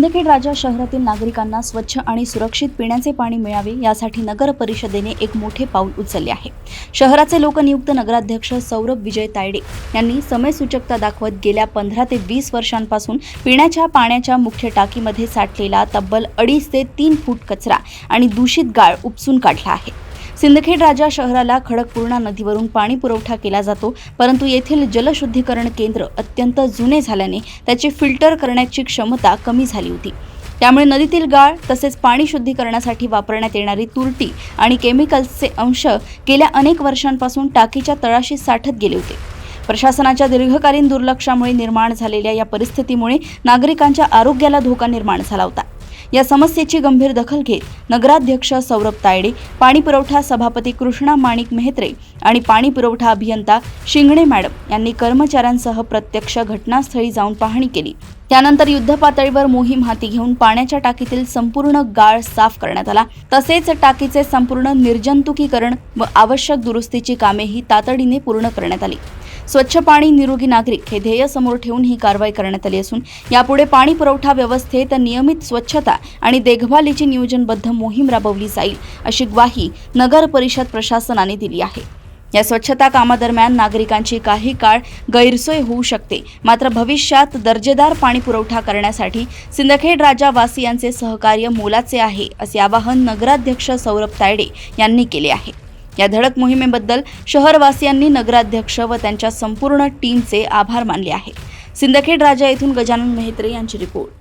सिंदखेड राजा शहरातील नागरिकांना स्वच्छ आणि सुरक्षित पिण्याचे पाणी मिळावे यासाठी नगर परिषदेने एक मोठे पाऊल उचलले आहे। शहराचे लोकनियुक्त नगराध्यक्ष सौरभ विजय तायडे यांनी समयसूचकता दाखवत गेल्या 15 ते 20 वर्षांपासून पिण्याच्या पाण्याच्या मुख्य टाकीमध्ये साठलेला तब्बल 2.5 ते 3 फूट कचरा आणि दूषित गाळ उपसून काढला आहे। सिंदखेड राजा शहराला खडकपूर्णा नदीवरून पाणी पुरवठा केला जातो, परंतु येथील जलशुद्धीकरण केंद्र अत्यंत जुने झाल्याने त्याची फिल्टर करण्याची क्षमता कमी झाली होती। त्यामुळे नदीतील गाळ तसेच पाणी शुद्धीकरणासाठी वापरण्यात येणारी तुरटी आणि केमिकल्सचे अंश गेल्या अनेक वर्षांपासून टाकीच्या तळाशी साठत गेले होते। प्रशासनाच्या दीर्घकालीन दुर्लक्षामुळे निर्माण झालेल्या या परिस्थितीमुळे नागरिकांच्या आरोग्याला धोका निर्माण झाला होता। या समस्येची गंभीर दखल घेत नगराध्यक्ष सौरभ तायडे, पाणी पुरवठा सभापती कृष्णा माणिक मेहत्रे आणि पाणी पुरवठा अभियंता शिंगणे मॅडम यांनी कर्मचाऱ्यांसह प्रत्यक्ष घटनास्थळी जाऊन पाहणी केली। त्यानंतर युद्धपातळीवर मोहीम हाती घेऊन पाण्याच्या टाकीतील संपूर्ण गाळ साफ करण्यात आला। तसेच टाकीचे संपूर्ण निर्जंतुकीकरण व आवश्यक दुरुस्तीची कामेही तातडीने पूर्ण करण्यात आली। स्वच्छ पाणी निरोगी नागरिक हे ध्येय समोर ठेवून ही कारवाई करण्यात आली असून यापुढे पाणी पुरवठा व्यवस्थेत नियमित स्वच्छता आणि देखभालीची नियोजनबद्ध मोहीम राबवली जाईल अशी ग्वाही नगर परिषद प्रशासनाने दिली आहे। या स्वच्छता कामादरम्यान नागरिकांची काही काळ गैरसोय होऊ शकते, मात्र भविष्यात दर्जेदार पाणी पुरवठा करण्यासाठी सिंदखेड राजा वासियांचे सहकार्य मोलाचे आहे असे आवाहन नगराध्यक्ष सौरभ तायडे यांनी केले आहे। या धडक मोहिमेबद्दल शहरवासियांनी नगराध्यक्ष व त्यांच्या संपूर्ण टीमचे आभार मानले आहेत। सिंदखेड राजा येथून गजानन मेहत्रे यांची रिपोर्ट।